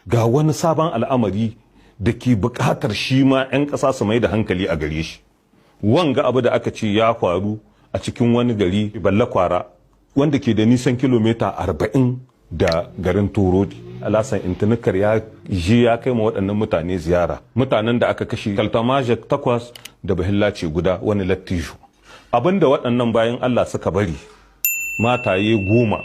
ga wani sabon al'amari da ke buƙatar shi ma 'yan ƙasa su mai da hankali a gare shi. Wanga abu da aka ce ya faru a cikin wani gari Ballakwara wanda ke da nisan kilomita 40 da garin Torodi. Alasan Intanikar ya je ya kai ma waɗannan mutane ziyara. Mutanen da aka kashe Kaltamaja 8 da Bahillace guda wani lattijo. Abinda waɗannan bayan Allah suka bari mataye 10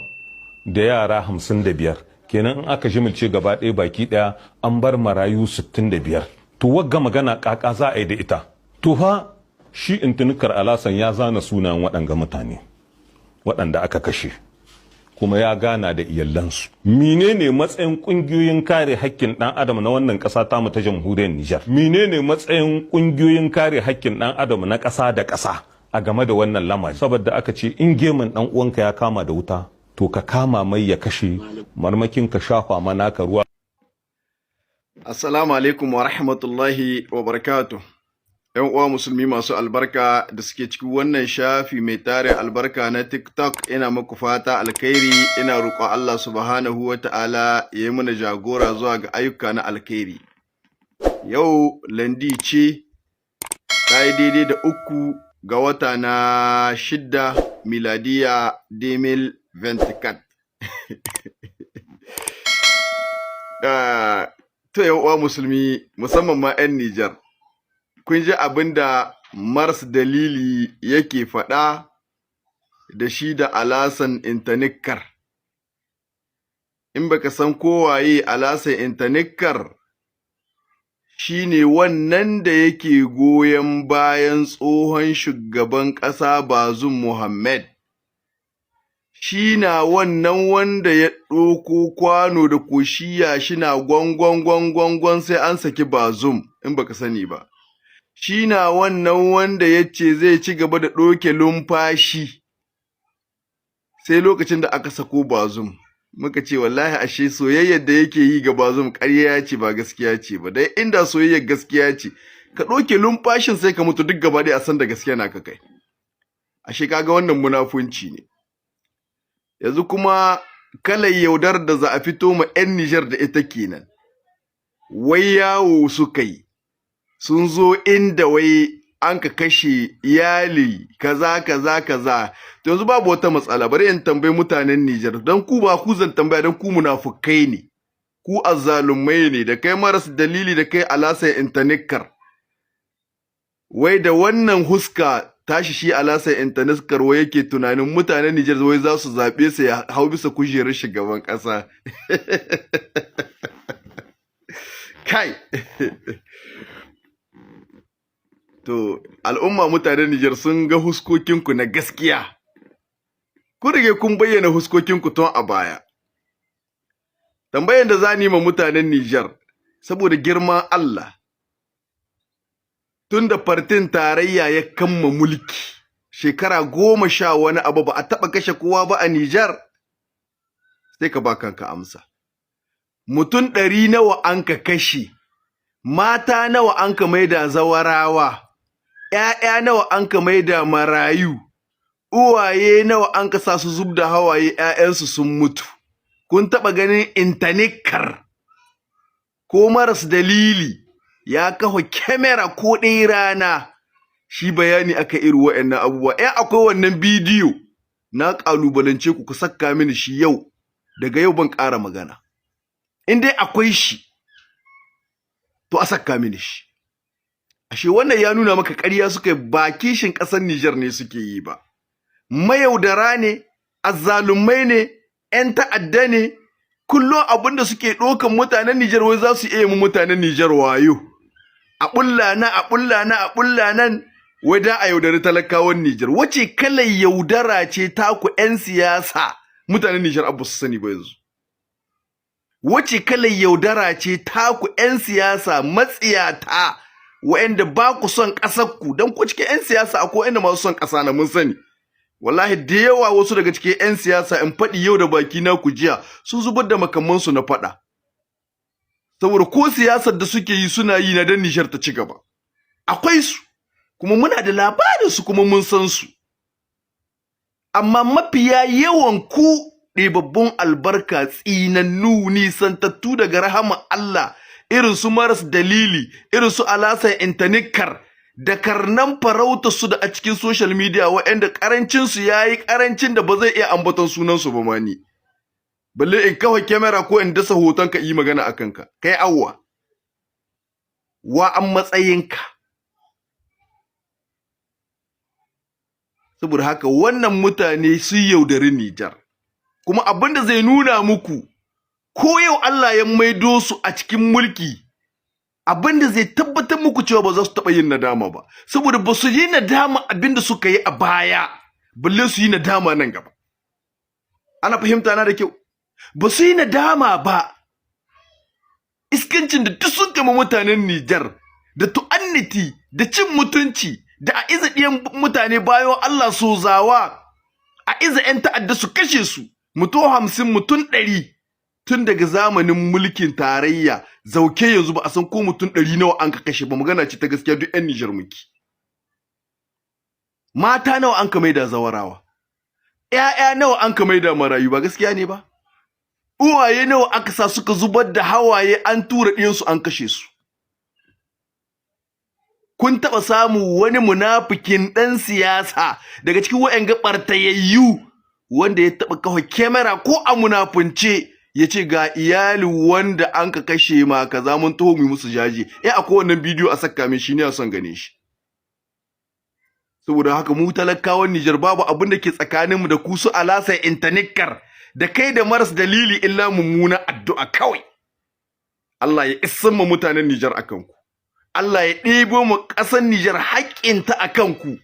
da yara 55. Kenan in aka jimilce gaba ɗaya baki ɗaya an bar marayu 65. To wagga magana ƙaƙa za a yi da ita. To fa shi Intanikar Alasan ya zana sunan waɗanga mutane waɗanda aka kashe. Kuma ya gana da iyalansu. Menene matsayin kungiyoyin kare haƙƙin ɗan adam na wannan ƙasa tamu ta jamhuriyar Nijar? Menene matsayin kungiyoyin kare haƙƙin ɗan adam na ƙasa da ƙasa a game da wannan lamari? Saboda aka ce in gemun ɗan uwanka ya kama da wuta, to ka kama mai ya kashe, marmakin ka shafa mana ka ruwa. Assalamu alaikum wa rahmatullahi wa barakatuh. ‘Yan uwa musulmi masu albarka da suke cikin wannan shafi mai tarin albarka na TikTok, ina muku fata alkhairi, ina roƙon Allah subhanahu wa ta'ala ya yi mana jagora zuwa ga ayyuka na alkhairi. Yau landi ce, ta yi daidai da 3 ga wata na 6 miladiya 2024. To ‘yan uwa musulmi musamman ma ‘yan Nijar. Kun ji abin da Mars Dalili yake faɗa da shi da Alasan Intanikar. In baka san kowaye Alasan Intanikar, shi ne wannan da yake goyon bayan tsohon shugaban ƙasa Bazum Muhammad. Shi na wannan wanda ya ɗauko kwano da koshiya shi na gwangwan sai an saki Bazum, in baka sani ba. Shi na wannan wanda ya ce zai ci gaba da ɗoke lumfashi sai lokacin da aka sako Bazum. Muka ce wallahi ashe soyayyar da yake yi ga Bazum ƙarya ce ba gaskiya ce ba. Dai inda soyayyar gaskiya ce, ka ɗoke lumfashin sai ka mutu duk gaba ɗaya a san da gaskiya na ka kai. Ashe kaga wannan munafunci ne. Yanzu kuma kalar yaudar da za a fito ma 'yan Nijar da ita kenan. Wai yawo suka yi. Sun zo inda wai an ka kashe iyali kaza. To yanzu babu wata matsala, bari in tambayi mutanen Nijar, don ku ba ku zan tambaya, don ku munafukai ne, ku azzalumai ne, da kai Mars Dalili da kai Alasan Intanikar. Wai da wannan huska tashi shi Alasan Intanikar wai yake tunanin mutanen Nijar wai za su zaɓe sa ya hau bisa kujerar shugaban ƙasa. Kai! To, al'umma mutanen Nijar sun ga huskokinku na gaskiya. Kun rige kun bayyana huskokinku tun a baya. Tambayan da za ni ma mutanen Nijar, saboda girman Allah, tun da fartin tarayya ya kamma mulki, shekara 10 wani abu ba a taɓa kashe kowa ba a Nijar, sai ka ba kanka amsa. Mutum 100 nawa an ka kashe, mata nawa an ka maida zawarawa, ‘ya'ya nawa an ka maida marayu, uwaye nawa an ka sa su zub da hawaye ‘ya'yansu sun mutu. Kun taɓa ganin Intanikar ko Mars Dalili ya kafa kyamara ko ɗaya rana shi bayani aka iri waɗannan abubuwa? Akwai wannan bidiyo, na ƙalubalance ku saka mini shi yau, daga yau ban ƙara magana. In dai akwai shi, to a saka mini shi. Ashe wannan ya nuna maka ƙarya suka yi, ba kishin ƙasar Nijar ne suke yi ba. Mayaudara ne, azzalumai ne, ‘yan ta'adda ne, kullum abin da suke ɗaukan mutanen Nijar wai za su iya mu mutanen Nijar wayo. A ɓulla nan, wai da a yaudari talakawan Nijar. Wace kalar yaudara ce taku ‘yan siyasa mutanen Nijar abu su sani ba yanzu? Wace kalar yaudara ce taku ‘yan siyasa matsiyata wa'anda ba ku son ƙasarku, don ku cikin 'yan siyasa akwai inda masu son ƙasa na mun sani. Wallahi da yawa wasu daga cikin 'yan siyasa in faɗi yau da baki na ku jiya sun zubar da makamansu na faɗa. Saboda ko siyasar da suke yi suna yi na dan Nijar ta ci gaba. Akwai su, kuma muna da labarin su kuma mun san su. Amma mafiya yawan ku ɗebabbun albarka, tsinannu, nisantattu daga rahama Allah, irin su maras dalili, irin su alasan intanikar, da karnan farauta su da a cikin social media waɗanda ƙarancinsu ya yi ƙarancin da ba zai iya ambaton sunansu ba ma ni. Balle in kawai kyamara ko in dasa hoton ka yi magana a kanka, kai awwa. Wa an matsayinka. Saboda haka wannan mutane sun yaudari Nijar. Kuma abin da zai nuna muku, ko yau Allah ya maido su a cikin mulki, abin da zai tabbatar muku cewa ba za su taɓa yin nadama ba. Saboda ba su yi nadama abin da suka yi a baya, balle su yi nadama nan gaba. Ana fahimta na da kyau? Ba su yi nadama ba. Iskancin da duk sun kama mutanen Nijar, da tu'anniti, da cin mutunci, da a iza ɗiyan mutane bayan Allah sozawa, a iza 'yan ta'adda su kashe su, mutum 50, mutum 100, tun daga zamanin mulkin tarayya, zauke yanzu ba a san ko mutum 100 nawa an ka kashe ba, magana ce ta gaskiya duk 'yan Nijar muke. Mata nawa an ka maida zawarawa, 'ya'ya nawa an ka maida marayu, ba gaskiya ne ba? Uwaye nawa aka sa suka zubar da hawaye an tura ɗiyansu an kashe su. Kun taɓa samu wani munafikin ɗan siyasa daga cikin wa'yanga ɓartayayyu wanda ya taɓa kawo kyamara ko a munafunce ya ce ga iyali wanda an ka kashe ma kaza mun taho mu musu jaje. Akwai wannan bidiyo a saka min shi ne a son gane shi. Saboda haka mu talakawan Nijar babu abin da ke tsakaninmu da ku su alasa intanikar da kai da maras dalili illa mummuna addu'a kawai. Allah ya isan mu mutanen Nijar akan ku. Allah ya ɗebo mu ƙasar Nijar haƙƙinta a kanku.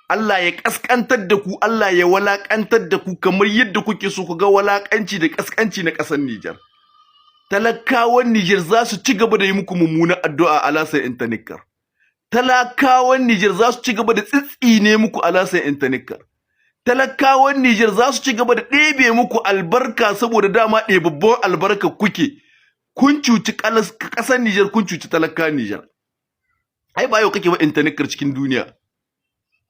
Allah ya ƙasƙantar da ku, Allah ya walaƙantar da ku kamar yadda kuke so ku ga walaƙanci da ƙasƙanci na ƙasar Nijar. Talakawan Nijar za su ci gaba da yi muku mummunan addu'a a lasar intanikar. Talakawan Nijar za su ci gaba da tsitsine muku a lasar intanikar. Talakawan Nijar za su ci gaba da ɗebe muku albarka saboda dama ɗebabban albarka kuke. Kun cuci ƙasar Nijar, kun cuci talaka Nijar. Ai ba yau kake ba intanikar cikin duniya.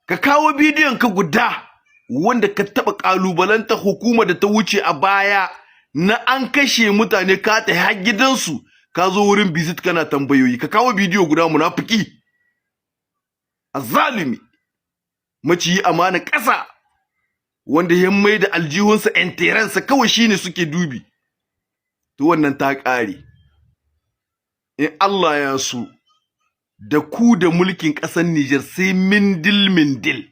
Ka kawo bidiyon ka guda wanda ka taɓa ƙalubalanta hukuma da ta wuce a baya na an kashe mutane ka ta har gidansu ka zo wurin visit kana tambayoyi. Ka kawo bidiyo guda munafiki. Azzalimi. Maciyi amana ƙasa wanda ya mai da aljihunsa enteransa kawai shine suke dubi. To wannan ta ƙare. In Allah ya so, da ku da mulkin ƙasar Nijar sai mindil.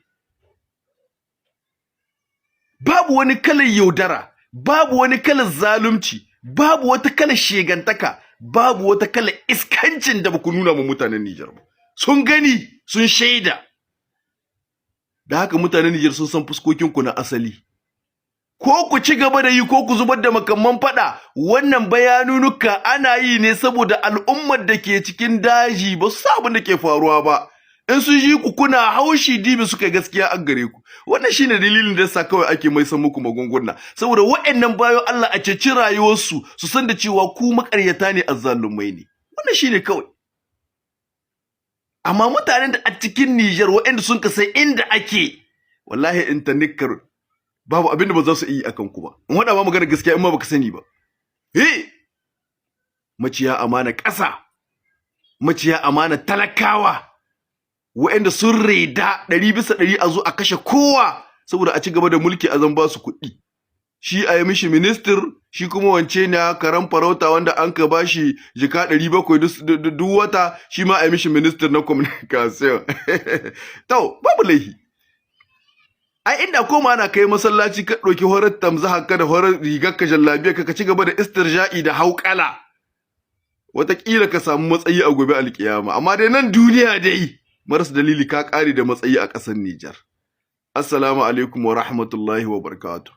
Babu wani kalar yaudara, babu wani kalar zalunci, babu wata kalar shegantaka, babu wata kalar iskancin da baku nuna ma mutanen Nijar ba. Sun gani, sun shaida. Da haka mutanen Nijar sun san fuskokinku na asali. Ko ku ci gaba da yi ko ku zubar da makamman fada, wannan bayanunuka ana yi ne saboda al'ummar da ke cikin daji ba su san abin da ke faruwa ba. In sun ji ku kuna haushi dibi suka gaskiya an gare ku. Wannan shine dalilin da yasa kawai ake mai san muku magunguna. Saboda waɗannan bayo Allah a ceci rayuwarsu su san da cewa ku makaryata ne azzalumai ne. Wannan shine kawai. Amma mutanen da a cikin Niger waɗanda sun kasai inda ake, wallahi intanikar babu abin da ba za su yi akan ku ba. In wada ba magana gaskiya in ma baka sani ba. Maciya amana ƙasa, maciya amana talakawa, waɗanda sun reda 100% a zo a kashe kowa saboda a ci gaba da mulki a zan ba su kuɗi. Shi a yi mishi minister, shi kuma wance ne karan farauta wanda an ka bashi jika 700 duk wata, shi ma a yi mishi minister na communication. To, babu laihi. Ai inda koma ana kai masallaci ka ɗauki horar tamza haka da horar rigar ka jallabiya ka ci gaba da istirja'i da hauƙala. Wataƙila ka samu matsayi a gobe alƙiyama, amma dai nan duniya dai maras dalili ka ƙare da matsayi a ƙasar Nijar. Assalamu alaikum wa rahmatullahi wa barakatuh.